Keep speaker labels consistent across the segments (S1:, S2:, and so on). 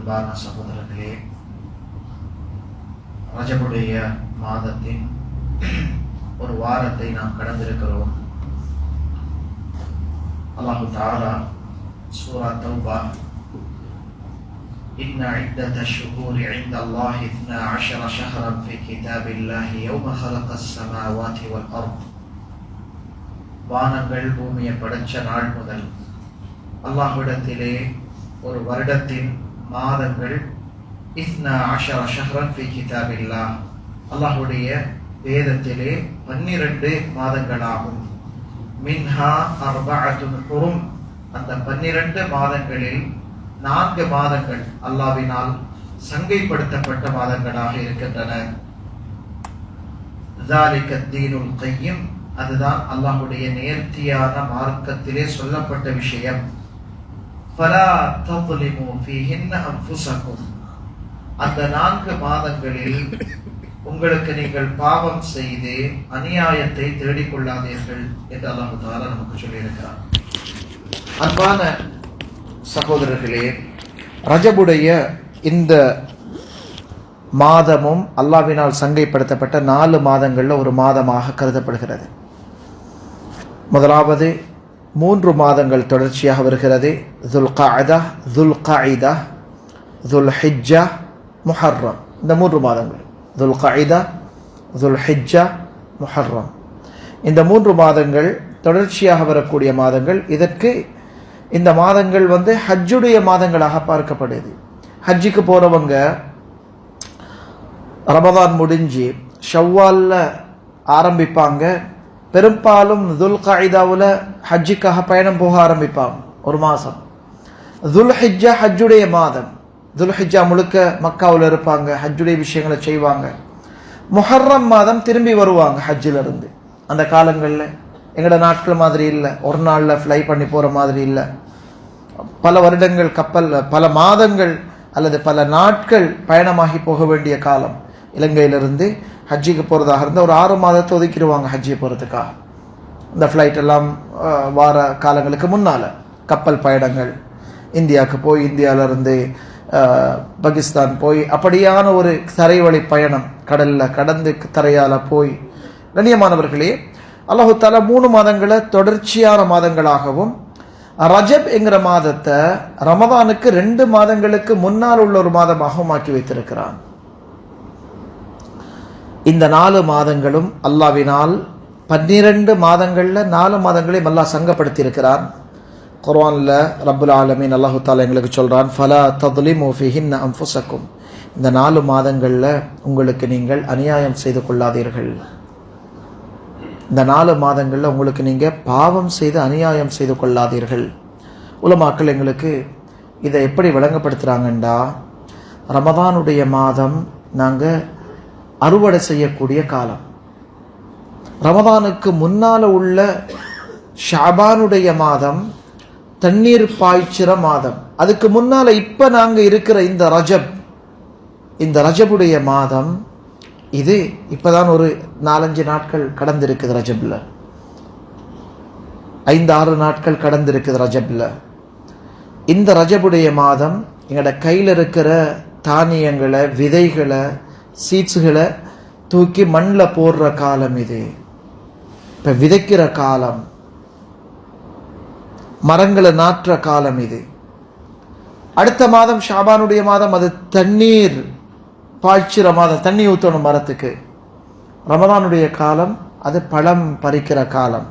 S1: அன்பான சகோதரர்களே, ரஜபுடைய மாதத்தின் ஒரு வாரத்தை நாம் கடந்திருக்கிறோம். அல்லாஹு தஆலா சூரா தௌபா, இன்ன இத்தத ஷுஹூரி இன்தல்லாஹி 12 ஷஹரன் ஃபீ கிதாபில்லாஹி யௌம ஹலகஸ் ஸமாவாதி வல் அர்த், வானங்கள் பூமியை படைச்ச நாள் முதல் அல்லாஹ்விடத்திலே ஒரு வருடத்தின் மாதங்கள் 12 ஷஹரன் ஃபீ கிதாபில்லாஹ், அல்லாஹ்வுடைய வேதத்திலே 12 மாதங்களாகும். மின்ஹா அர்பஅத்துன் ஹுரும், அந்த 12 மாதங்களில் 4 மாதங்கள் அல்லாஹ்வினால் சங்கைப்படுத்தப்பட்ட மாதங்களாக இருக்கின்றன. ذَلِكَ الدِّينُ الْقَيِّمُ, அதுதான் அல்லாஹ்வுடைய நேர்த்தியான மார்க்கத்திலே சொல்லப்பட்ட விஷயம். فَلَا تَظْلِمُوا فِيهِنَّ أَنفُسَكُمْ, அந்த 4 மாதங்களில் உங்களுக்கு நீங்கள் பாவம் செய்து அநியாயத்தை தேடிக்கொள்ளாதீர்கள் என்று அல்லாஹ் தஆலா நமக்கு சொல்லியிருக்கிறார். அன்பான சகோதரர்களே, ரஜபுடைய இந்த மாதமும் அல்லாஹ்வினால் சங்கைப்படுத்தப்பட்ட 4 மாதங்களில் ஒரு மாதமாக கருதப்படுகிறது. முதலாவது 3 மாதங்கள் தொடர்ச்சியாக வருகிறது. துல்காஅதா, துல்காயிதா, துல்ஹிஜ்ஜா, முஹர்ரம். இந்த 3 மாதங்கள், துல்காயிதா, துல்ஹிஜ்ஜா, முஹர்ரம், இந்த 3 மாதங்கள் தொடர்ச்சியாக வரக்கூடிய மாதங்கள். இதற்கு இந்த மாதங்கள் ஹஜ்ஜுடைய மாதங்களாக பார்க்கப்படுது. ஹஜ்ஜுக்கு போகிறவங்க ரமதான் முடிஞ்சு ஷவ்வால்ல ஆரம்பிப்பாங்க. பெரும்பாலும் துல்காயிதாவில் ஹஜ்ஜுக்காக பயணம் போக ஆரம்பிப்பாங்க. ஒரு மாதம். துல்ஹிஜ்ஜா ஹஜ்ஜுடைய மாதம். துல்ஹிஜ்ஜா முழுக்க மக்காவில் இருப்பாங்க, ஹஜ்ஜுடைய விஷயங்களை செய்வாங்க. முஹர்ரம் மாதம் திரும்பி வருவாங்க ஹஜ்ஜிலிருந்து. அந்த காலங்களில் எங்களோட நாட்கள் மாதிரி இல்லை, ஒரு நாளில் ஃப்ளை பண்ணி போகிற மாதிரி இல்லை. பல வருடங்கள் கப்பல், பல மாதங்கள் அல்லது பல நாட்கள் பயணமாகி போக வேண்டிய காலம். இலங்கையிலிருந்து ஹஜ்ஜிக்கு போகிறதாக இருந்தால் ஒரு 6 மாதத்தை ஒதுக்கிடுவாங்க ஹஜ்ஜி போகிறதுக்காக. இந்த ஃப்ளைட் எல்லாம் வார காலங்களுக்கு முன்னால் கப்பல் பயணங்கள், இந்தியாவுக்கு போய் இந்தியாவிலிருந்து பாகிஸ்தான் போய் அப்படியான ஒரு தரைவழி பயணம், கடலில் கடந்து தரையால் போய். கண்ணியமானவர்களே, அல்லாஹு தஆலா 3 மாதங்களை தொடர்ச்சியான மாதங்களாகவும், ரஜப் என்கிற மாதத்தை ரமதானுக்கு 2 மாதங்களுக்கு முன்னால் உள்ள ஒரு மாதமாகவும் ஆக்கி வைத்திருக்கிறான். இந்த 4 மாதங்களும் அல்லாஹ்வினால் 12 மாதங்களில் 4 மாதங்களையும் அல்லாஹ் சங்கப்படுத்தி இருக்கிறான். குர்ஆன்ல ரப்புல் ஆலமீன் அல்லாஹு தஆலா எங்களுக்கு சொல்றான், ஃபலா தظلموا فيهن انفسكم, இந்த 4 மாதங்களில் உங்களுக்கு நீங்கள் அநியாயம் செய்து கொள்ளாதீர்கள். இந்த 4 மாதங்களில் உங்களுக்கு நீங்கள் பாவம் செய்து அநியாயம் செய்து கொள்ளாதீர்கள். உலமாக்கள் எங்களுக்கு இதை எப்படி விளங்கப்படுத்துகிறாங்கண்டா, ரமதானுடைய மாதம் நாங்கள் அறுவடை செய்யக்கூடிய காலம். ரமதானுக்கு முன்னால் உள்ள ஷாபானுடைய மாதம் தண்ணீர் பாய்ச்சிற மாதம். அதுக்கு முன்னால் இப்போ நாங்கள் இருக்கிற இந்த ரஜப், இந்த ரஜபுடைய மாதம் இது இப்போதான் ஒரு 4-5 நாட்கள் கடந்திருக்குது ரஜபில். 5-6 நாட்கள் கடந்திருக்குது ரஜபில். இந்த ரஜபுடைய மாதம் எங்களோட கையில் இருக்கிற தானியங்களை, விதைகளை, சீட்ஸுகளை தூக்கி மண்ணில் போடுற காலம் இது. இப்போ விதைக்கிற காலம், மரங்களை நாட்டுற காலம் இது. அடுத்த மாதம் ஷாபானுடைய மாதம், அது தண்ணீர் பாய்ச்சிற மாதம், தண்ணி ஊற்றணும் மரத்துக்கு. ரமதானுடைய காலம் அது பழம் பறிக்கிற காலம்.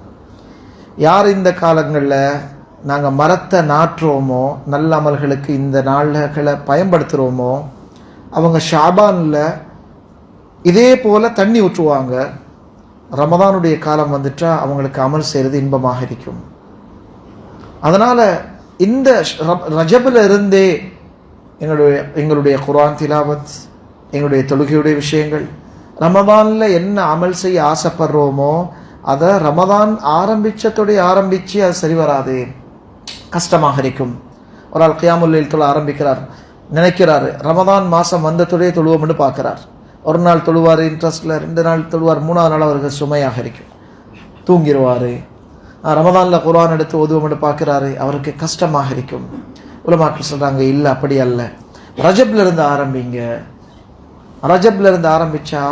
S1: யார் இந்த காலங்களில் நாங்கள் மரத்தை நாட்டுறோமோ, நல்ல அமல்களுக்கு இந்த நாள்களை பயன்படுத்துகிறோமோ, அவங்க ஷாபானில் இதே போல் தண்ணி ஊற்றுவாங்க. ரமதானுடைய காலம் வந்துட்டா அவங்களுக்கு அமல் செய்கிறது இன்பமாக இருக்கும். அதனால் இந்த ரஜபில் இருந்தே எங்களுடைய குர்ஆன் திலாவத், எங்களுடைய தொழுகையுடைய விஷயங்கள், ரமதானில் என்ன அமல் செய்ய ஆசைப்படுறோமோ அதை ரமதான் ஆரம்பித்து அது சரி வராது, கஷ்டமாக இருக்கும். ஒரு ஆள் கியாமுல் லைல் தொழ ஆரம்பிக்கிறார், நினைக்கிறாரு ரமதான் மாதம் வந்ததுடைய தொழுவோம்னு பார்க்குறார். ஒரு நாள் தொழுவார் இன்ட்ரெஸ்டில், 2 நாள் தொழுவார், 3ஆவது நாள் அவருக்கு சுமையாக இருக்கும், தூங்கிடுவார். ரமதானில் குர்ஆன் எடுத்து ஓதுவோம்னு பார்க்குறாரு, அவருக்கு கஷ்டமாக இருக்கும். உலமாக்கள் சொல்கிறாங்க, இல்லை அப்படி அல்ல, ரஜப்ல இருந்து ஆரம்பிங்க. ரஜப்ல இருந்து ஆரம்பிச்சா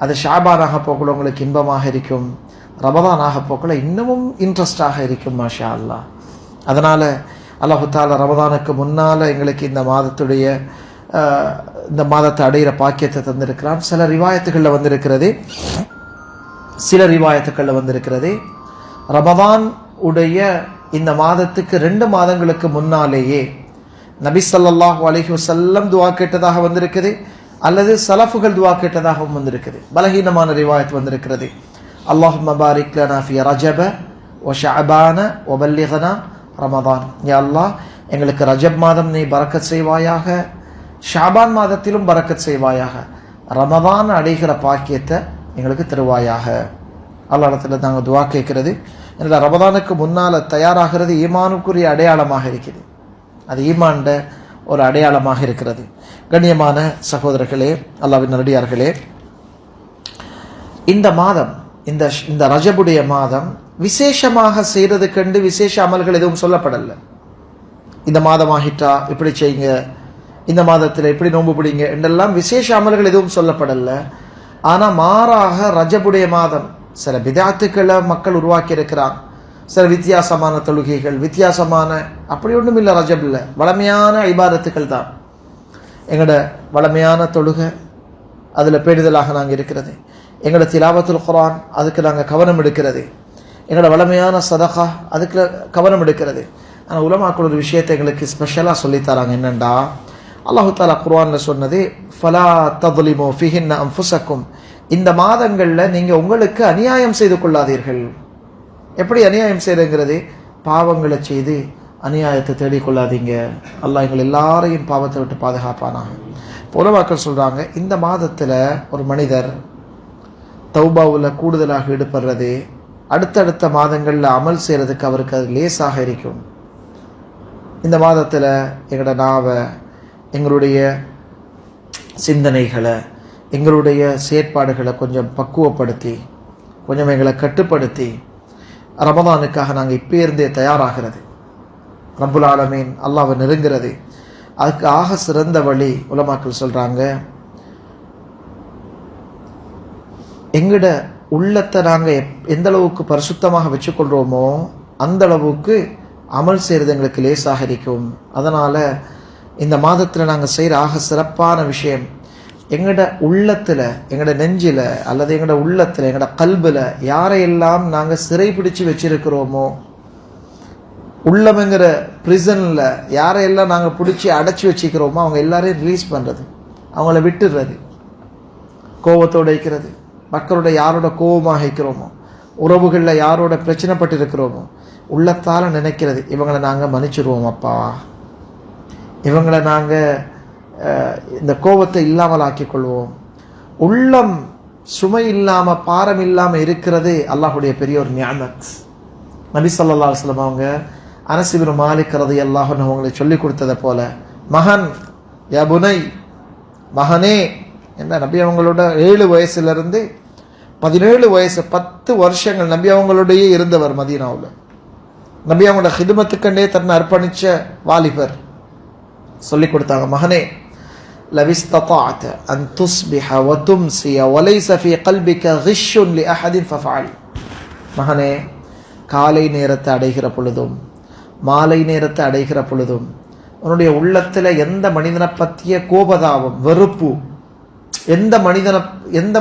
S1: அது ஷாபானாக போக்குள்ள உங்களுக்கு இன்பமாக இருக்கும், ரமதானாக போக்குள்ள இன்னமும் இன்ட்ரெஸ்டாக இருக்கும். மாஷா அல்லாஹ். அதனால அல்லாஹு தாலா ரமதானுக்கு முன்னால எங்களுக்கு இந்த மாதத்துடைய இந்த மாதத்தை அடைகிற பாக்கியத்தை தந்திருக்கிறான். சில ரிவாயத்துகளில் வந்திருக்கிறது ரமதான் உடைய இந்த மாதத்துக்கு 2 மாதங்களுக்கு முன்னாலேயே நபி ஸல்லல்லாஹு அலைஹி வஸல்லம் துஆ கேட்டதாக வந்திருக்குது, அல்லது சலஃபுகள் துஆ கேட்டதாகவும் வந்திருக்குது. பலகீனமான ரிவாயத் வந்திருக்கிறது. அல்லாஹும்ம பாரிக் லனா ஃபி ரஜப வ ஷஅபான வ பல்லிக்னா ரமதான். யா அல்லாஹ், எங்களுக்கு ரஜப் மாதம் நீ பரக்கத் செய்வாயாக, ஷாபான் மாதத்திலும் பரக்கத் செய்வாயாக, ரமதான் அடைகிற பாக்கியத்தை எங்களுக்கு தருவாயாக. அல்லாஹ் இடத்துல நாங்கள் துஆ கேட்கிறது. இல்லை, ரமதானுக்கு முன்னால் தயாராகிறது ஈமானுக்குரிய அடையாளமாக இருக்குது. அது ஈமான்ட ஒரு அடையாளமாக இருக்கிறது. கண்ணியமான சகோதரர்களே, அல்லாஹ்வின் நல்லடியார்களே, இந்த மாதம், இந்த ரஜபுடைய மாதம் விசேஷமாக செய்கிறது கண்டு விசேஷ அமல்கள் எதுவும் சொல்லப்படலை. இந்த மாதம் ஆகிட்டா இப்படி செய்யுங்க, இந்த மாதத்தில் இப்படி நோன்பு பிடிங்க என்றெல்லாம் விசேஷ அமல்கள் எதுவும் சொல்லப்படலை. ஆனால் மாறாக ரஜபுடைய மாதம் சில பிதாத்துக்களை மக்கள் உருவாக்கி இருக்கிறான். சில வித்தியாசமான தொழுகைகள், வித்தியாசமான அப்படி ஒன்றும் இல்லை. ரஜப்ல வளமையான இபாதத்துக்கள் தான். எங்களோட வளமையான தொழுகை அதில் பேணுதலாக நாங்கள் இருக்கிறது. எங்களோட திலாவத்துல் குர்ஆன் அதுக்கு நாங்கள் கவனம் எடுக்கிறது. எங்களோட வளமையான சதகா அதுக்கு கவனம் எடுக்கிறது. ஆனால் உலமாக்கள் ஒரு விஷயத்தை எங்களுக்கு ஸ்பெஷலாக சொல்லித்தராங்க. என்னென்னா, அல்லாஹு தாலா குர்ஆனில் சொன்னது, ஃபலா தظலிமு ஃபிஹின்ன அன்ஃபுஸக்கும், இந்த மாதங்களில் நீங்கள் உங்களுக்கு அநியாயம் செய்து கொள்ளாதீர்கள். எப்படி அநியாயம் செய்கிறங்கிறது? பாவங்களை செய்து அநியாயத்தை தேடிக்கொள்ளாதீங்க. அல்லாஹ் எங்கள் எல்லாரையும் பாவத்தை விட்டு பாதுகாப்பானாங்க. உலமாக்கள் சொல்கிறாங்க, இந்த மாதத்தில் ஒரு மனிதர் தௌபாவில் கூடுதலாக ஈடுபடுறது அடுத்தடுத்த மாதங்களில் அமல் செய்கிறதுக்கு அவருக்கு அது லேசாக இருக்கும். இந்த மாதத்தில் எங்களோட நாவை, எங்களுடைய சிந்தனைகளை, எங்களுடைய செயற்பாடுகளை கொஞ்சம் பக்குவப்படுத்தி, கொஞ்சம் எங்களை கட்டுப்படுத்தி ரமதானுக்காக நாங்கள் இப்போ இருந்தே தயாராகிறது, ரப்புல் ஆலமீன் அல்லாஹ்வை நெருங்கிறது. அதுக்கு ஆக சிறந்த வழி உலமாக்கள் சொல்கிறாங்க, எங்களோட உள்ளத்தை நாங்கள் எந்த அளவுக்கு பரிசுத்தமாக வச்சுக்கொள்கிறோமோ அந்த அளவுக்கு அமல் செய்கிறது எங்களுக்கு லேசாக இருக்கும். அதனால் இந்த மாதத்தில் நாங்கள் செய்கிற ஆக சிறப்பான விஷயம், எங்களோட உள்ளத்தில், எங்களோட நெஞ்சில் அல்லது எங்களோட உள்ளத்தில், எங்களோட கல்பில் யாரையெல்லாம் நாங்கள் சிறை பிடிச்சி வச்சிருக்கிறோமோ, உள்ளம்ங்கிற பிரிசனில் யாரையெல்லாம் நாங்கள் பிடிச்சி அடைச்சி வச்சுக்கிறோமோ அவங்க எல்லாரையும் ரிலீஸ் பண்ணுறது, அவங்கள விட்டுடுறது. கோபத்தோடு இருக்கிறது, மக்களோட யாரோட கோபமாக இருக்கிறோமோ, உறவுகளில் யாரோட பிரச்சனைப்பட்டு இருக்கிறோமோ, உள்ளத்தால் நினைக்கிறது, இவங்களை நாங்கள் மன்னிச்சிடுவோம் அப்பா, இவங்களை நாங்கள் இந்த கோபத்தை இல்லாமல் ஆக்கிக் கொள்வோம். உள்ளம் சுமை இல்லாமல், பாரம் இல்லாமல் இருக்கிறது அல்லாஹுடைய பெரிய ஒரு நியாமத். நபி ஸல்லல்லாஹு அலைஹி வஸல்லம் அவங்க அனஸ் இப்னு மாலிக் ரலியல்லாஹு அன்ஹு அவங்களை சொல்லி கொடுத்ததை போல, மகன், யா புனை, மகனே, என்ன நபி அவங்களோட 7 வயசுலேருந்து 17 வயசு 10 வருஷங்கள் நபி அவங்களோடையே இருந்தவர் மதீனாவில். நபி அவங்களோட ஹிதுமத்துக்கண்டே தன்னை அர்ப்பணித்த வாலிபர் சொல்லி கொடுத்தாங்க, மகனே, லவிஸ்ததாஅத அன் துஸ்பிஹ வ தும்சிய வ லைஸ ஃபீ கல்பிக கிஷ்ஷுன் லி அஹதின் ஃபஃஅல். மகனே, காலை நேரத்தை அடைகிற பொழுதும் மாலை நேரத்தை அடைகிற பொழுதும் உன்னுடைய உள்ளத்தில் எந்த மனிதனை பற்றிய கோபதாபம், வெறுப்பு, எந்த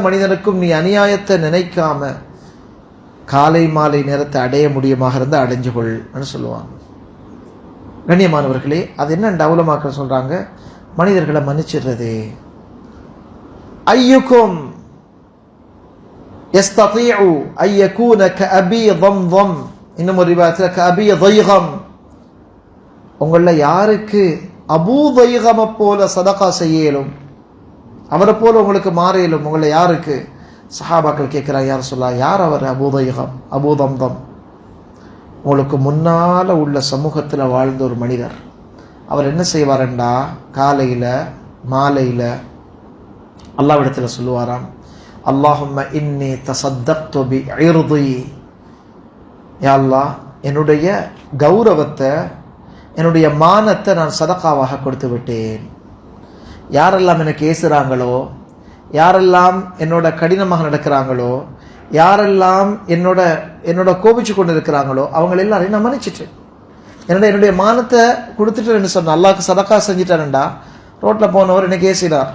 S1: மனிதனுக்கும் நீ அநியாயத்தை நினைக்காம காலை மாலை நேரத்தை அடைய முடியுமாக இருந்தால் அடைஞ்சு கொள்னு சொல்லுவாங்க. கண்ணியமானவர்களே, அது என்ன டவுலமாக்கள் சொல்றாங்க, மனிதர்களை மன்னிச்சிடுறது. ஐயுக்கும் யஸ்ததீஉ அன் யகூன கஅபி ضمضم, இன்னும் ஒரு ரிவாயத்தில் கஅபி ضيغم, உங்கள யாருக்கு அபூ தைகம போல சதகா செய்யலும், அவரை போல உங்களுக்கு மாறையிலும், உங்களை யாருக்கு? சஹாபாக்கள் கேட்கிறார், யார் சொல்லா, யார் அவர்? அபூ தைகம், அபூ தம்தம். உங்களுக்கு முன்னால் உள்ள சமூகத்தில் வாழ்ந்த ஒரு மனிதர். அவர் என்ன செய்வாரண்டா, காலையில் மாலையில் அல்லாஹ்விடத்தில் சொல்லுவாராம், அல்லாஹும்ம இன்னி தஸத்தக்து பி இர்தி, யா அல்லாஹ், என்னுடைய கௌரவத்தை, என்னுடைய மானத்தை நான் சதகாவாக கொடுத்து விட்டேன். யாரெல்லாம் எனக்கு ஏசுறாங்களோ, யாரெல்லாம் என்னோட கடினமாக நடக்கிறாங்களோ, யாரெல்லாம் என்னோட கோபிச்சு கொண்டு இருக்கிறாங்களோ அவங்க எல்லாரையும் நான் மன்னிச்சிட்டேன். என்னுடைய மானத்தை கொடுத்துட்டு சொன்ன அல்லாஹ்க்கு சதக்கா செஞ்சுட்டேன்டா. ரோட்டில் போனவர் எனக்கு ஏசினார்,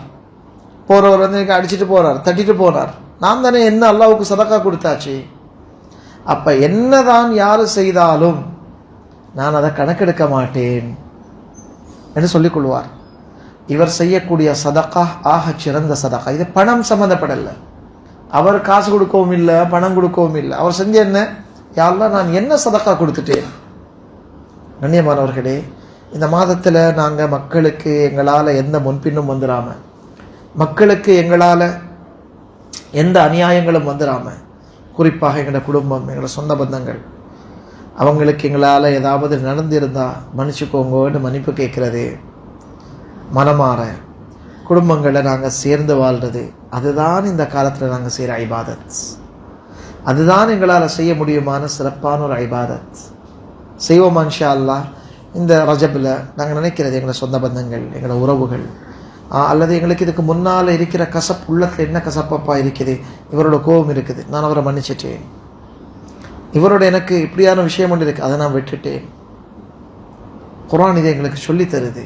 S1: போறவர் வந்து எனக்கு அடிச்சுட்டு போறார், தட்டிட்டு போனார். நான் தானே என்ன அல்லாஹ்வுக்கு சதக்கா கொடுத்தாச்சு. அப்ப என்னதான் யாரு செய்தாலும் நான் அதை கணக்கெடுக்க மாட்டேன் என்று சொல்லிக் கொள்வார். இவர் செய்யக்கூடிய சதக்கா ஆக சிறந்த சதக்கா. இது பணம் சம்பந்தப்படல. அவர் காசு கொடுக்கவும் இல்லை, பணம் கொடுக்கவும் இல்லை. அவர் செஞ்ச என்ன, யா அல்லாஹ் நான் என்ன சதக்கா கொடுத்துட்டேன். கண்ணியமானவர்களே, இந்த மாதத்தில் நாங்கள் மக்களுக்கு எங்களால் எந்த முன்பின்னும் வந்துடாம, மக்களுக்கு எங்களால் எந்த அநியாயங்களும் வந்துடாம, குறிப்பாக எங்களோட குடும்பம், எங்களோட சொந்த பந்தங்கள், அவங்களுக்கு எங்களால் ஏதாவது நடந்திருந்தால் மன்னிச்சுக்கோங்கன்னு மன்னிப்பு கேட்குறது, மனமாற குடும்பங்களை நாங்கள் சேர்ந்து வாழ்றது, அதுதான் இந்த காலத்தில் நாங்கள் செய்கிற ஐபாதத். அதுதான் எங்களால் செய்ய முடியுமான சிறப்பான ஒரு ஐபாதத். செய்வோம் இன்ஷா அல்லாஹ். இந்த ரஜபில் நாங்கள் நினைக்கிறது எங்களோட சொந்த பந்தங்கள், எங்களோட உறவுகள், அல்லது எங்களுக்கு இதுக்கு முன்னால் இருக்கிற கசப்பு, உள்ளத்தில் என்ன கசப்பப்பா இருக்குது, இவரோட கோபம் இருக்குது, நான் அவரை மன்னிச்சிட்டேன், இவரோட எனக்கு இப்படியான விஷயம் ஒன்று இருக்குது, அதை நான் விட்டுட்டேன். குர்ஆன் இதை எங்களுக்கு சொல்லி தருது.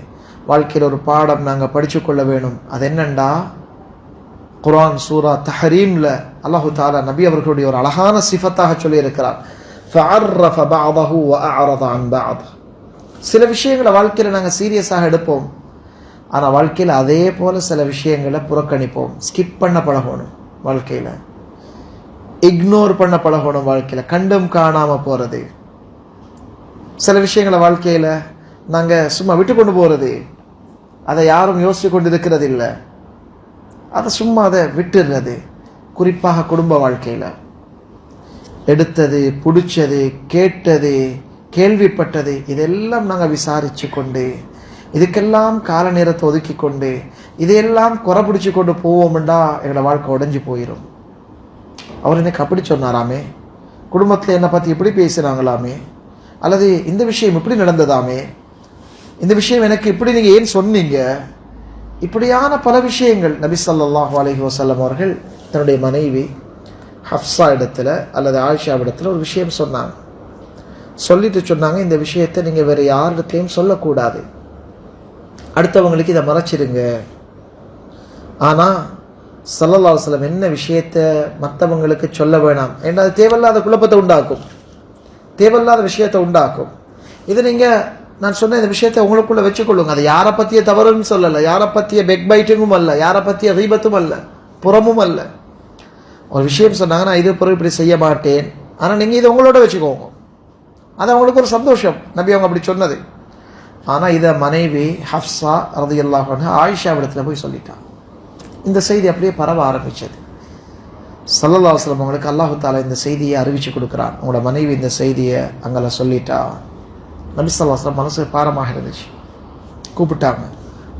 S1: வாழ்க்கையில் ஒரு பாடம் நாங்கள் படித்து கொள்ள வேணும். அது என்னண்டா, குர்ஆன் சூரா தஹரீம்ல அல்லாஹு தஆலா நபி அவர்களுடைய ஒரு அழகான சிஃபத்தாக சொல்லி இருக்கிறார். ஃபஅர்ரஃப பஅதஹு வஅஅரத அன் பஅத். சில விஷயங்களை வாழ்க்கையில் நாங்கள் சீரியஸாக எடுப்போம், ஆனால் வாழ்க்கையில் அதே போல் சில விஷயங்களை புறக்கணிப்போம். ஸ்கிப் பண்ண பழகணும், வாழ்க்கையில் இக்னோர் பண்ண பழகணும், வாழ்க்கையில் கண்டும் காணாமல் போகிறது. சில விஷயங்களை வாழ்க்கையில் நாங்கள் சும்மா விட்டு கொண்டு போகிறது, அதை யாரும் யோசித்து கொண்டு இருக்கிறது இல்லை, அதை சும்மா அதை விட்டுடுறது. குறிப்பாக குடும்ப வாழ்க்கையில் எடுத்தது, பிடிச்சது, கேட்டது, கேள்விப்பட்டது, இதெல்லாம் நாங்கள் விசாரித்து கொண்டு, இதுக்கெல்லாம் கால நேரத்தை ஒதுக்கி கொண்டு, இதையெல்லாம் குறை பிடிச்சி கொண்டு போவோம்டா எங்களோட வாழ்க்கை உடைஞ்சு போயிடும். அவர் எனக்கு அப்படி சொன்னாராமே, குடும்பத்தில் என்னை பற்றி இப்படி பேசுகிறாங்களாமே, அல்லது இந்த விஷயம் இப்படி நடந்ததாமே, இந்த விஷயம் எனக்கு இப்படி நீங்கள் ஏன் சொன்னீங்க, இப்படியான பல விஷயங்கள் நபி ஸல்லல்லாஹு அலைஹி வஸல்லம் அவர்கள் தன்னுடைய மனைவி ஹஃப்ஸா இடத்துல அல்லது ஆயிஷா இடத்துல ஒரு விஷயம் சொன்னாங்க. சொல்லிட்டு சொன்னாங்க, இந்த விஷயத்தை நீங்கள் வேறு யாரிடத்தையும் சொல்லக்கூடாது, அடுத்தவங்களுக்கு இதை மறைச்சிடுங்க. ஆனால் ஸல்லல்லாஹு அலைஹி வஸல்லம் என்ன விஷயத்தை மற்றவங்களுக்கு சொல்ல வேணாம், ஏன்னா அது தேவையில்லாத குழப்பத்தை உண்டாக்கும், தேவையில்லாத விஷயத்தை உண்டாக்கும். இது நீங்கள் நான் சொன்ன இந்த விஷயத்தை உங்களுக்குள்ள வச்சுக்கொள்ளுங்க. அது யாரை பற்றிய தவறுன்னு சொல்லலை, யாரை பற்றிய பெக் பைட்டிங்கும் அல்ல, யாரை பற்றிய கீபத்தும் அல்ல, புறமும் அல்ல. ஒரு விஷயம் சொன்னாங்க, நான் இது பிறகு இப்படி செய்ய மாட்டேன், ஆனால் நீங்கள் இதை உங்களோட வச்சுக்கோங்க, அது அவங்களுக்கு ஒரு சந்தோஷம், நபி அவங்க அப்படி சொன்னது. ஆனால் இதை மனைவி ஹஃப்ஸா ரலியல்லாஹு அன்ஹா ஆயிஷா இடத்துல போய் சொல்லிட்டான். இந்த செய்தி அப்படியே பரவ ஆரம்பிச்சது. ஸல்லல்லாஹு அலைஹி வஸல்லம் அவங்களுக்கு அல்லாஹு தஆலா இந்த செய்தியை அறிவிச்சு கொடுக்குறான். உங்களோட மனைவி இந்த செய்தியை அங்கே சொல்லிட்டா. நபி ஸல்லல்லாஹு அலைஹி வஸல்லம் மனசு பாரமாக இருந்துச்சு. கூப்பிட்டாங்க,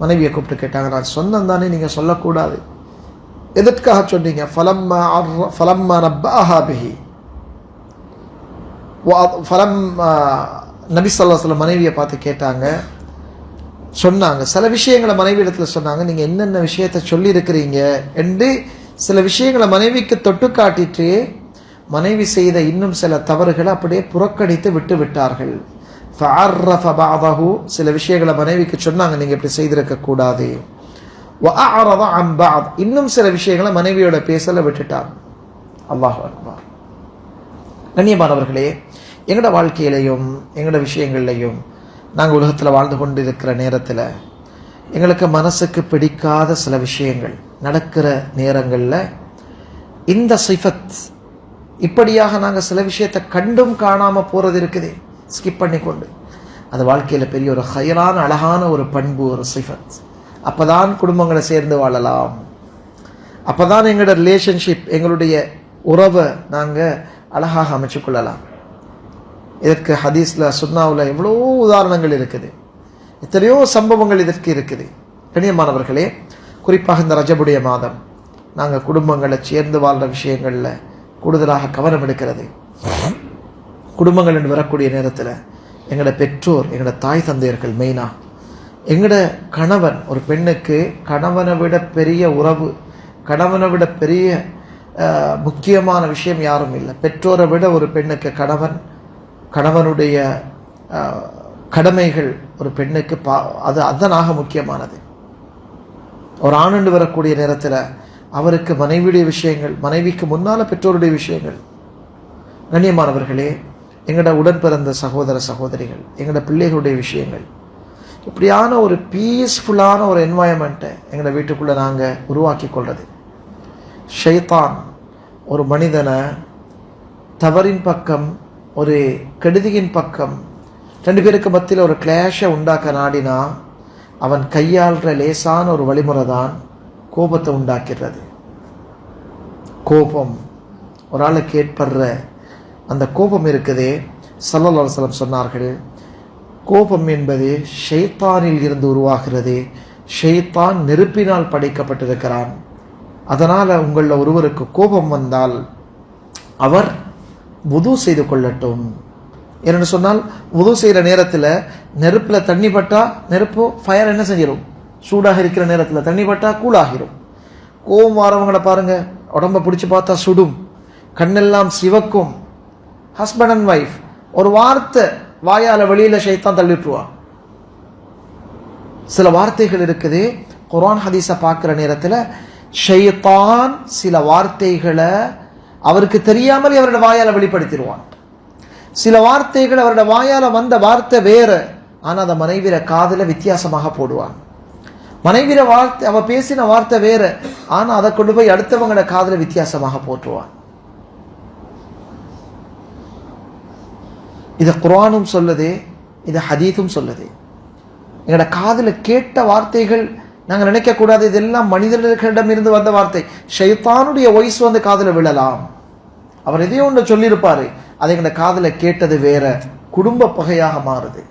S1: மனைவியை கூப்பிட்டு கேட்டாங்க, நான் சொன்னேன் தானே நீங்கள் சொல்லக்கூடாது, எதற்காக சொன்னீங்க? ஃபலம்மா நப்பஅஹா பிஹி நபி ஸல்லல்லாஹு அலைஹி வஸல்லம் மனைவியை பார்த்து கேட்டாங்க, சொன்னாங்க சில விஷயங்களை மனைவி இடத்துல சொன்னாங்க, நீங்கள் என்னென்ன விஷயத்தை சொல்லி இருக்கிறீங்க என்று சில விஷயங்களை மனைவிக்கு தொட்டு காட்டிட்டு மனைவி செய்த இன்னும் சில தவறுகளை அப்படியே புறக்கணித்து விட்டு விட்டார்கள். ஃபஅர்ரஃப பஅதஹு, சில விஷயங்களை மனைவிக்கு சொன்னாங்க, நீங்கள் இப்படி செய்திருக்க கூடாது. வஅஅரத அன் பஅத், இன்னும் சில விஷயங்களை மனைவியோட பேசல விட்டுட்டாங்க. அல்லாஹு அக்பர். கண்ணியமானவர்களே, எங்களோட வாழ்க்கையிலையும் எங்களோட விஷயங்கள்லையும் நாங்கள் உலகத்தில் வாழ்ந்து கொண்டு இருக்கிற நேரத்தில் எங்களுக்கு மனசுக்கு பிடிக்காத சில விஷயங்கள் நடக்கிற நேரங்களில் இந்த சிஃபத், இப்படியாக நாங்கள் சில விஷயத்தை கண்டும் காணாமல் போகிறது இருக்குது, ஸ்கிப் பண்ணி கொண்டு, அது வாழ்க்கையில் பெரிய ஒரு ஹைரான அழகான ஒரு பண்பு, ஒரு சிஃபத். அப்போ தான் குடும்பங்களை சேர்ந்து வாழலாம், அப்போ தான் எங்களோட ரிலேஷன்ஷிப், எங்களுடைய உறவை நாங்கள் அழகாக அமைச்சு கொள்ளலாம். இதற்கு ஹதீஸில் சுன்னாவில் எவ்வளோ உதாரணங்கள் இருக்குது, எத்தனையோ சம்பவங்கள் இதற்கு இருக்குது. கண்ணியமானவர்களே, குறிப்பாக இந்த ரஜபுடைய மாதம் நாங்கள் குடும்பங்களை சேர்ந்து வாழ்கிற விஷயங்களில் கூடுதலாக கவனம் எடுக்கிறது. குடும்பங்கள் என்று வரக்கூடிய நேரத்தில் எங்களோட பெற்றோர், எங்களோட தாய் தந்தையர்கள் மெயினாக எங்கட கணவன், ஒரு பெண்ணுக்கு கணவனை விட பெரிய உறவு, கணவனை விட பெரிய முக்கியமான விஷயம் யாரும் இல்லை. பெற்றோரை விட ஒரு பெண்ணுக்கு கணவனுடைய கடமைகள் ஒரு பெண்ணுக்கு அது அதனாக முக்கியமானது. ஒரு ஆண்டு வரக்கூடிய நேரத்தில் அவருக்கு மனைவியுடைய விஷயங்கள், மனைவிக்கு முன்னால பெற்றோருடைய விஷயங்கள். கண்ணியமானவர்களே, எங்களோட உடன் பிறந்த சகோதர சகோதரிகள், எங்களோட பிள்ளைகளுடைய விஷயங்கள், இப்படியான ஒரு பீஸ்ஃபுல்லான ஒரு என்வாயன்மெண்ட்டை எங்களோட வீட்டுக்குள்ளே நாங்கள் உருவாக்கி கொள்வது. ஷைத்தான் ஒரு மனிதனை தவறின் பக்கம், ஒரு கெடுதியின் பக்கம், ரெண்டு பேருக்கு மத்தியில் ஒரு கிளாஷை உண்டாக்க நாடினா அவன் கையாளுற லேசான ஒரு வழிமுறை தான் கோபத்தை உண்டாக்கிறது. கோபம், ஒரு ஆளுக்கு ஏற்படுற அந்த கோபம் இருக்குதே, ஸல்லல்லாஹு அலைஹி வஸல்லம் சொன்னார்கள், கோபம் என்பது ஷைத்தானில் இருந்து உருவாகிறது. ஷைத்தான் நெருப்பினால் படைக்கப்பட்டிருக்கிறான். அதனால் உங்களில் ஒருவருக்கு கோபம் வந்தால் அவர் வுது செய்து கொள்ளட்டும். என்னென்னு சொன்னால், வுது செய்கிற நேரத்தில் நெருப்பில் தண்ணி பட்டா நெருப்பு ஃபயர் என்ன செஞ்சிடும், சூடாக இருக்கிற நேரத்தில் தண்ணி பட்டா கூலாகிடும். கோபம் வரவங்களை பாருங்க, உடம்பை பிடிச்சி பார்த்தா சுடும், கண்ணெல்லாம் சிவக்கும். ஹஸ்பண்ட் அண்ட் ஒய்ஃப் ஒரு வார்த்தை வாயால் வெளியில் ஷைத்தான் தள்ளிட்டுருவான். சில வார்த்தைகள் இருக்குது, குர்ஆன் ஹதீஸை பார்க்குற நேரத்தில் ஷைத்தான் சில வார்த்தைகளை அவருக்கு தெரியாமல் அவரோட வாயால் வெளிப்படுத்திடுவான். சில வார்த்தைகள் அவரோட வாயால் வந்த வார்த்தை வேற, ஆனால் அதை மனைவிர காதில் வித்தியாசமாக போடுவான். மனைவிர வார்த்தை, அவ பேசின வார்த்தை வேற, ஆனால் அதை கொண்டு போய் அடுத்தவங்களோட காதில் வித்தியாசமாக போட்டுருவான். இதை குர்ஆனும் சொல்லுது, இதை ஹதீஸும் சொல்லுது. எங்களோட காதில் கேட்ட வார்த்தைகள் நாங்கள் நினைக்கக்கூடாது இதெல்லாம் மனிதர்களிடமிருந்து வந்த வார்த்தை. ஷைத்தானுடைய வாய்ஸ் வந்து காதில் விழலாம். அவர் எதையோ ஒன்று சொல்லியிருப்பாரு, அதை எங்களோட காதில் கேட்டது வேற, குடும்ப பகையாக மாறுது,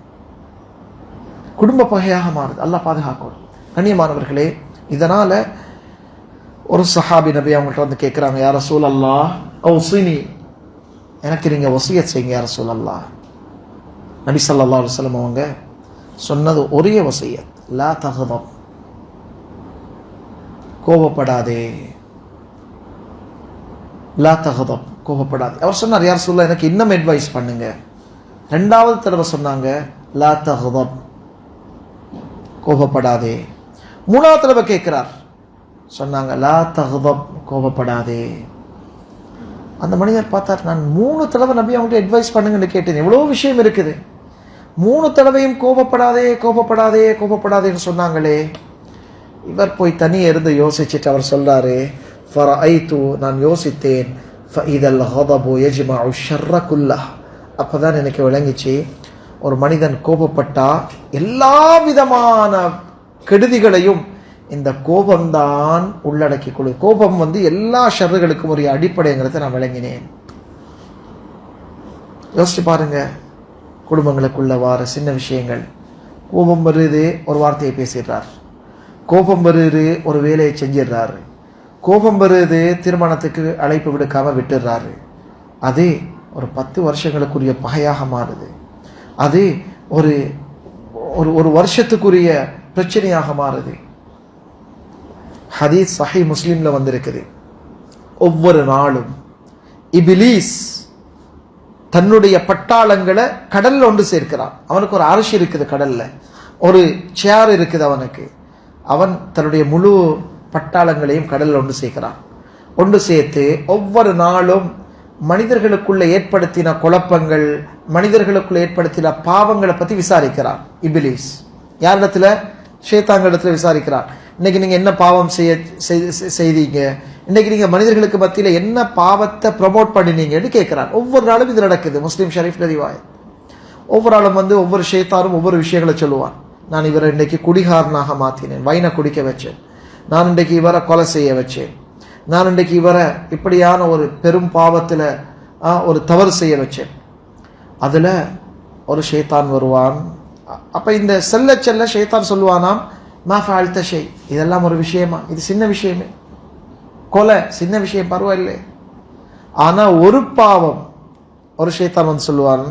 S1: குடும்ப பகையாக மாறுது. அல்லாஹ் பாதுகாக்கணும். கண்ணியமானவர்களே, இதனால ஒரு சஹாபி நபி அவங்கள்ட்ட வந்து கேட்குறாங்க, யா ரசூலல்லாஹ் ஔஸினி, எனக்கு நீங்க வசியத் செய்யுங்க யா ரசூலல்லாஹ். நபி ஸல்லல்லாஹு அலைஹி வஸல்லம் அவங்க சொன்னது ஒரே வசியத், லா தஹதப், கோபப்படாதே, லா தஹதப், கோபப்படாதே. அவர் சொன்னார், யா ரசூலல்லாஹ் எனக்கு இன்னும் அட்வைஸ் பண்ணுங்க. ரெண்டாவது தடவை சொன்னாங்க, லா தஹதப், கோபப்படாதே. மூணாவது தடவை கேட்கிறார், சொன்னாங்க, லா தஹதப், கோபப்படாதே. அந்த மனிதர் பார்த்தார், நான் 3 தடவை நபி அவங்கள்ட்ட அட்வைஸ் பண்ணுங்கன்னு கேட்டேன், எவ்வளோ விஷயம் இருக்குது, 3 தடவையும் கோபப்படாதே கோபப்படாதே கோபப்படாதேன்னு சொன்னாங்களே. இவர் போய் தனியே இருந்து யோசிச்சுட்டு அவர் சொல்றாரு, ஃபரஐது, நான் யோசித்தேன், ஃபஇதல் கதபு யஜ்மஉ ஷர்ர குல்லஹ், அப்பதான் எனக்கு விளங்கிச்சு, ஒரு மனிதன் கோபப்பட்டா எல்லா விதமான கெடுதிகளையும் இந்த கோபம்தான் உள்ளடக்கி கொள்ளு. கோபம் வந்து எல்லா ஷர்றுகளுக்கும் ஒரு அடிப்படைங்கிறத நான் விளங்கினேன். யோசிச்சு பாருங்க, குடும்பங்களுக்குள்ள வார சின்ன விஷயங்கள். கோபம் வருது, ஒரு வார்த்தையை பேசிடுறார். கோபம் வருது, ஒரு வேலையை செஞ்சிடுறாரு. கோபம் வருது, திருமணத்துக்கு அழைப்பு விடுக்காம விட்டுடுறாரு. அது ஒரு 10 வருஷங்களுக்குரிய பகையாக மாறுது. அது ஒரு ஒரு வருஷத்துக்குரிய பிரச்சனையாக மாறுது. ஹதீஸ் சஹீ முஸ்லிம்ல வந்திருக்குது, ஒவ்வொரு நாளும் இபிலீஸ் தன்னுடைய பட்டாளங்களை கடல்ல ஒன்று சேர்க்கிறான். அவனுக்கு ஒரு அரசு இருக்குது, கடல்ல ஒரு சேர் இருக்குது அவனுக்கு. அவன் தன்னுடைய முழு பட்டாளங்களையும் கடல்ல ஒன்று சேர்க்கிறான். ஒன்று சேர்த்து ஒவ்வொரு நாளும் மனிதர்களுக்குள்ள ஏற்படுத்தின குழப்பங்கள், மனிதர்களுக்குள்ள ஏற்படுத்தின பாவங்களை பத்தி விசாரிக்கிறான் இபிலீஸ். யாரிடத்துல? ஷைத்தானிடத்துல விசாரிக்கிறான். இன்னைக்கு நீங்க என்ன பாவம் செய்தீங்க, இன்னைக்கு நீங்க மனிதர்களுக்கு மத்தியில என்ன பாவத்தை ப்ரமோட் பண்ணினீங்கன்னு கேட்கிறான். ஒவ்வொரு நாளும் இது நடக்குது. முஸ்லீம் ஷரீஃப்ல ரிவாயத். ஒவ்வொரு ஆளும் வந்து ஒவ்வொரு ஷைத்தானும் ஒவ்வொரு விஷயங்களை சொல்லுவான். நான் இவரை இன்னைக்கு குடிகாரனாக மாத்தினேன், வைனை குடிக்க வச்சேன், நான் இன்றைக்கு இவரை கொலை செய்ய வச்சேன், நான் இன்றைக்கு இவரை இப்படியான ஒரு பெரும் பாவத்துல ஒரு தவறு செய்ய வச்சேன். அதுல ஒரு ஷைத்தான் வருவான். அப்ப இந்த செல்ல செல்ல ஷைத்தான் சொல்லுவானாம், மா ஃபஅல்த ஷை, இதெல்லாம் ஒரு விஷயமா, இது சின்ன விஷயமே, கொலை சின்ன விஷயம், பரவாயில்லை. ஆனா ஒரு பாவம், ஒரு ஷைத்தான் வந்து சொல்லுவான்,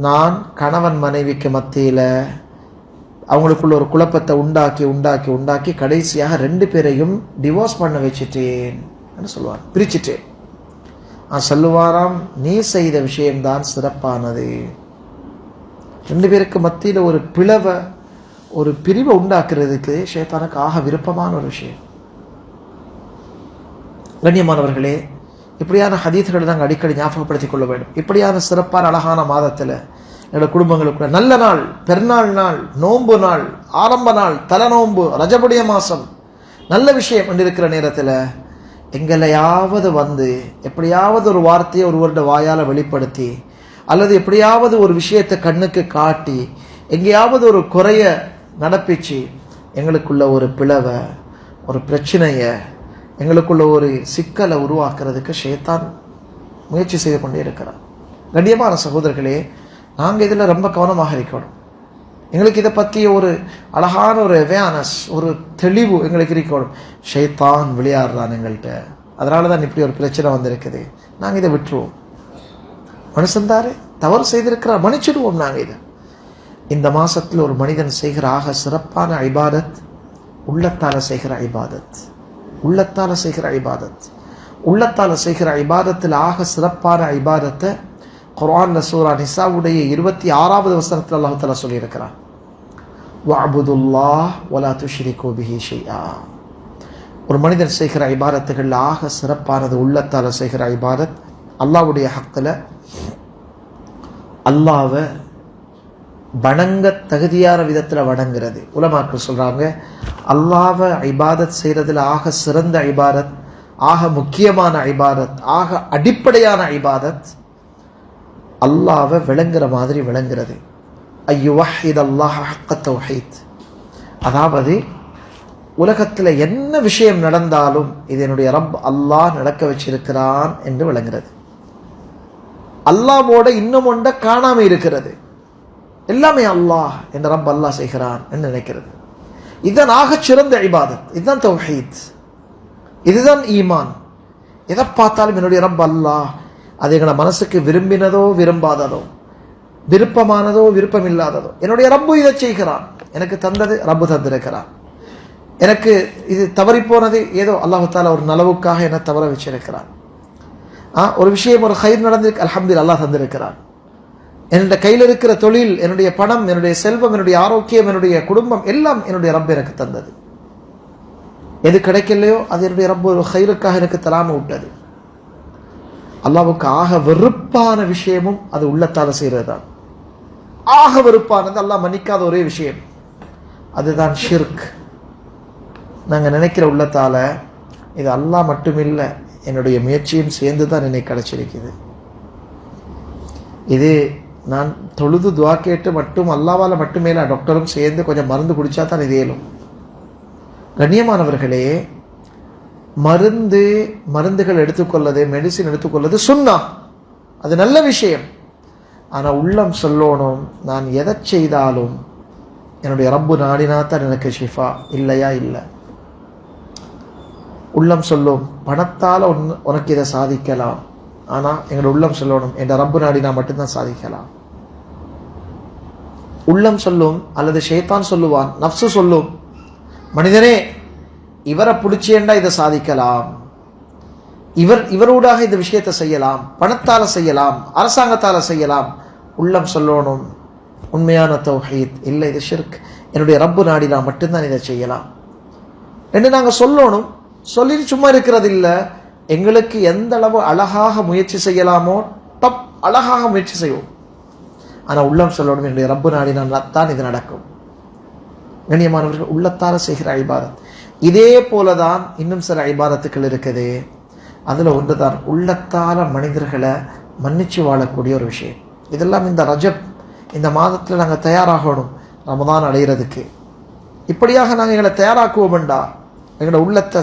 S1: நான் கணவன் மனைவிக்கு மத்தியில அவங்களுக்குள்ள ஒரு குழப்பத்தை உண்டாக்கி உண்டாக்கி உண்டாக்கி கடைசியாக 2 பேரையும் டிவோர்ஸ் பண்ண வச்சுட்டேன் சொல்லுவார், பிரிச்சுட்டேன். சொல்லுவாராம், நீ செய்த விஷயம்தான் சிறப்பானது. 2 பேருக்கு மத்தியில் ஒரு பிளவை, ஒரு பிரிவை உண்டாக்குறதுக்கு ஷைத்தானுக்கு ஆக விருப்பமான ஒரு விஷயம். கண்ணியமானவர்களே, இப்படியான ஹதீஸ்களை நாங்கள் அடிக்கடி ஞாபகப்படுத்திக் கொள்ள வேண்டும். இப்படியான சிறப்பான அழகான மாதத்தில் எங்களோட குடும்பங்களுக்குள்ள நல்ல நாள், பெருநாள் நாள், நோன்பு நாள், ஆரம்ப நாள், தல நோன்பு, ரஜபுடைய மாதம், நல்ல விஷயம் இருக்கிற நேரத்தில் எங்களையாவது வந்து எப்படியாவது ஒரு வார்த்தையை ஒருவருடைய வாயால் வெளிப்படுத்தி அல்லது எப்படியாவது ஒரு விஷயத்தை கண்ணுக்கு காட்டி எங்கேயாவது ஒரு குறைய நடப்பிச்சு எங்களுக்குள்ள ஒரு பிளவை, ஒரு பிரச்சனையை, எங்களுக்குள்ள ஒரு சிக்கலை உருவாக்குறதுக்கு ஷைத்தான் முயற்சி செய்து கொண்டே இருக்கிறார். கண்ணியமான சகோதரர்களே, நாங்கள் இதில் ரொம்ப கவனமாக இருக்கணும். எங்களுக்கு இதை பற்றி ஒரு அழகான ஒரு அவேர்னஸ், ஒரு தெளிவு எங்களுக்கு இருக்கணும். ஷைத்தான் விளையாடுறான் எங்கள்கிட்ட, அதனால தான் இப்படி ஒரு பிரச்சனை வந்திருக்குது. நாங்கள் இதை விட்டுருவோம். மனுஷன்தாரே தவறு செய்திருக்கிறார், மன்னிச்சிடுவோம். நாங்கள் இதை இந்த மாசத்தில் ஒரு மனிதன் செய்கிற ஆக சிறப்பான இபாதத் உள்ளத்தால் செய்கிற இபாதத். உள்ளத்தால் செய்கிற இபாதத், உள்ளத்தால் செய்கிற இபாதத்தில் ஆக சிறப்பான இபாதத்தை குர்ஆன்ல சூரா நிசாவுடைய 26வது வசனத்தில் அல்லாஹ் தஆலா சொல்லியிருக்கிறான். வஅபுதுல்லாஹ் வலா துஷ்ரிகு பிஹி ஷைஆ. ஒரு மனிதன் செய்கிற இபாதத்துகள் ஆக சிறப்பானது உள்ளத்தால் செய்கிற இபாதத். அல்லாஹ்வுடைய ஹக்கில் அல்லாஹ்வை வணங்க தகுதியான விதத்தில் வணங்குறது. உலமாக்கள் சொல்றாங்க, அல்லாஹ்வை இபாதத் செய்யறதுல ஆக சிறந்த இபாதத், ஆக முக்கியமான இபாதத், ஆக அடிப்படையான இபாதத் அல்லாஹ்வை விளங்குற மாதிரி விளங்குறது. அய்யுவஹித் அல்லாஹ் ஹக்க தௌஹீத். அதாவது உலகத்தில் என்ன விஷயம் நடந்தாலும் இது என்னுடைய ரப் அல்லாஹ் நடக்க வச்சிருக்கிறான் என்று விளங்குறது. அல்லாஹ்வோட இன்னும் ஒன்றை காணாம இருக்கிறது. எல்லாமே அல்லாஹ் என்ற ரப் அல்லாஹ் செய்கிறான் என்று நினைக்கிறது. இதுதான் ஆக சிறந்த இபாதத், இதுதான் தௌஹீத், இதுதான் ஈமான். எதை பார்த்தாலும் என்னுடைய ரப் அல்லாஹ், அது எங்களை மனசுக்கு விரும்பினதோ விரும்பாததோ, விருப்பமானதோ விருப்பமில்லாததோ, என்னுடைய ரப்பு இதை செய்கிறான். எனக்கு தந்தது ரப்பு தந்திருக்கிறான். எனக்கு இது தவறி போனது ஏதோ அல்லாஹ் தஆலா ஒரு நலவுக்காக என்ன தவற வச்சிருக்கிறான். ஒரு விஷயம், ஒரு ஹைர் நடந்திருக்கு, அல்ஹம்துலில்லாஹ் அல்லாஹ் தந்திருக்கிறான். என்னுடைய கையில் இருக்கிற தொழில், என்னுடைய பணம், என்னுடைய செல்வம், என்னுடைய ஆரோக்கியம், என்னுடைய குடும்பம் எல்லாம் என்னுடைய ரப் எனக்கு தந்தது. எது கிடைக்கலையோ அது என்னுடைய ரப் ஒரு ஹைருக்காக எனக்கு தராம விட்டது. அல்லாஹ்வுக்கு ஆக வெறுப்பான விஷயமும் அது உள்ளத்தால செய்யறதுதான். ஆக வெறுப்பானது, அல்லாஹ் மன்னிக்காத ஒரே விஷயம் அதுதான் ஷிர்க். நாங்க நினைக்கிற உள்ளத்தால இது அல்லாஹ் மட்டுமில்லை, என்னுடைய முயற்சியும் சேர்ந்து தான் என்னை கிடைச்சிருக்குது. இது நான் தொழுது துவா கேட்டு மட்டும் அல்லாவால மட்டுமே டாக்டரும் சேர்ந்து கொஞ்சம் மருந்து குடிச்சா தான் இது ஏலும். கண்ணியமானவர்களே, மருந்துகள் எடுத்துக்கொள்ளது, மெடிசின் எடுத்துக்கொள்ளது சுன்னா, அது நல்ல விஷயம். ஆனா உள்ளம் சொல்லணும், நான் எதை செய்தாலும் என்னுடைய ரப்பு நாடினாத்தான் எனக்கு ஷிஃபா, இல்லையா இல்லை. உள்ளம் சொல்லும், பணத்தால் உனக்கு இதை சாதிக்கலாம், ஆனா எங்களோட உள்ளம் சொல்லணும், என் ரப்பு நாடினா மட்டும்தான் சாதிக்கலாம். உள்ளம் சொல்லும், அல்லது ஷைத்தான் சொல்லுவான், நஃப்சு சொல்லும், மனிதனே இவரை பிடிச்சேண்டா இதை சாதிக்கலாம், இவரோடாக இந்த விஷயத்தை செய்யலாம், பணத்தால செய்யலாம், அரசாங்கத்தால செய்யலாம். உள்ளம் சொல்லணும், உண்மையான தௌஹீத் இல்லை, இது ஷிர்க், என்னுடைய ரப்பு நாடினா மட்டும்தான் இதை செய்யலாம் என்று நாங்க சொல்லணும். சொல்லி சும்மா இருக்கிறது இல்லை, எங்களுக்கு எந்த அளவு அழகாக முயற்சி செய்யலாமோ அழகாக முயற்சி செய்வோம். ஆனா உள்ளம் சொல்லணும், என்னுடைய ரப்பு நாடினால் தான் இது நடக்கும். கண்ணியமானவர்கள், உள்ளத்தால செய்கிற இபாதத். இதே போலதான் இன்னும் சில இபாதத்துக்கள் இருக்குது. அதுல ஒன்றுதான் உள்ளத்தால மனிதர்களை மன்னிச்சு வாழக்கூடிய ஒரு விஷயம். இதெல்லாம் இந்த ரஜப், இந்த மாதத்துல நாங்க தயாராகணும் ரமதான் அடைகிறதுக்கு. இப்படியாக நாங்கள் எங்களை தயாராக்குவோம்டா, எங்களோட உள்ளத்தை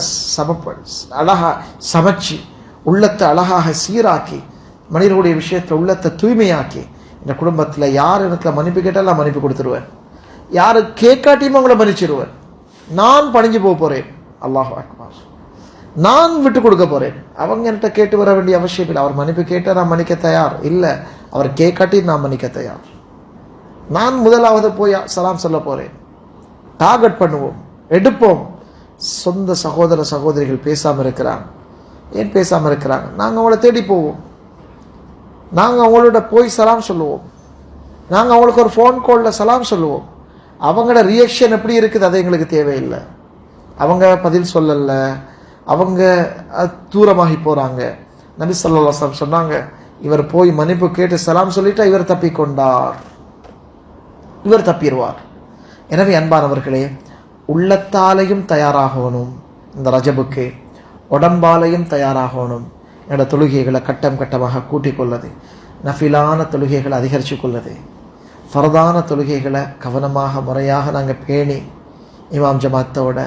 S1: அழகா சமைச்சு, உள்ளத்தை அழகாக சீராக்கி, மனிதர்களுடைய விஷயத்துல உள்ளத்தை தூய்மையாக்கி, இந்த குடும்பத்தில் யார் எனக்கு மன்னிப்பு கேட்டாலும் நான் மன்னிப்பு கொடுத்துருவேன், யாரு கேட்காட்டியும் அவங்கள மன்னிச்சிருவேன். நான் பணிஞ்சு போறேன், அல்லாஹ் அக்பர், நான் விட்டு கொடுக்க போறேன். அவங்க என்கிட்ட கேட்டு வர வேண்டிய அவசியம் இல்லை. அவர் மன்னிப்பு கேட்டால் நான் மன்னிக்க தயார் இல்லை, அவர் கேட்காட்டி நான் மன்னிக்க தயார். நான் முதலாவது போய் சலாம் சொல்ல போறேன், டார்கெட் பண்ணுவோம், எடுப்போம். சொந்த சகோதர சகோதரிகள் பேசாமல் இருக்கிறாங்க. ஏன் பேசாமல் இருக்கிறாங்க? நாங்கள் அவங்கள தேடி போவோம், நாங்கள் அவங்களோட போய் சலாம் சொல்லுவோம், நாங்கள் அவங்களுக்கு ஒரு ஃபோன் காலில் சலாம் சொல்லுவோம். அவங்களோட ரியாக்ஷன் எப்படி இருக்குது அது எங்களுக்கு தேவையில்லை. அவங்க பதில் சொல்லலை, அவங்க தூரமாகி போகிறாங்க. நபி ஸல்லல்லாஹு அலைஹி வஸல்லம் சொன்னாங்க, இவர் போய் மன்னிப்பு கேட்டு சலாம் சொல்லிட்டா இவர் தப்பிக்கொண்டார், இவர் தப்பிடுவார். எனவே அன்பானவர்களே, உள்ளத்தாலையும் தயாராகணும், இந்த ரஜபுக்கு உடம்பாலையும் தயாராகணும். என்னோட தொழுகைகளை கட்டம் கட்டமாக கூட்டிக் கொள்ளது, நஃபிலான தொழுகைகளை அதிகரித்து கொள்ளது, ஃபர்தான தொழுகைகளை கவனமாக முறையாக நாங்கள் பேணி இமாம் ஜமாத்தோட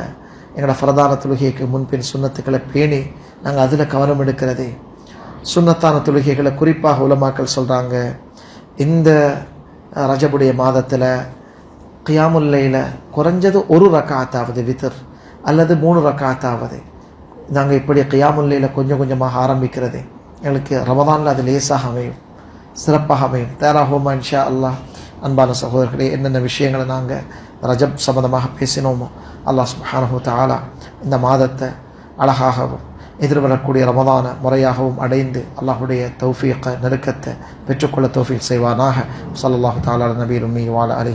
S1: எங்களோட ஃபர்தான தொழுகைக்கு முன்பின் சுன்னத்துக்களை பேணி நாங்கள் அதில் கவனம் எடுக்கிறது. சுன்னத்தான தொழுகைகளை குறிப்பாக உலமாக்கள் சொல்கிறாங்க, இந்த ரஜபுடைய மாதத்தில் கியாமுல்லையில் குறைஞ்சது 1 ரக்காத்தாவது வித்ர் அல்லது 3 ரக்காத்தாவது நாங்கள் இப்படி கியாமுல்லையில் கொஞ்சம் கொஞ்சமாக ஆரம்பிக்கிறது எங்களுக்கு ரமதானில் அது லேசாக அமையும், சிறப்பாக அமையும். தயாராகுமா இன்ஷா அல்லாஹ்? அன்பான சகோதரர்களே, என்னென்ன விஷயங்களை நாங்கள் ரஜப் சம்பந்தமாக பேசினோமோ அல்லாஹ் சுப்ஹானஹு வ தஆலா இந்த மாதத்தை அழகாகவும் எதிர்வரக்கூடிய ரமதான முறையாகவும் அடைந்து அல்லாஹுடைய தௌஃபீக நெருக்கத்தை பெற்றுக்கொள்ள தௌஃபீக் செய்வானாக. ஸல்லல்லாஹு தஆலா அலா நபியில் உம்மி வ அலா ஆலிஹி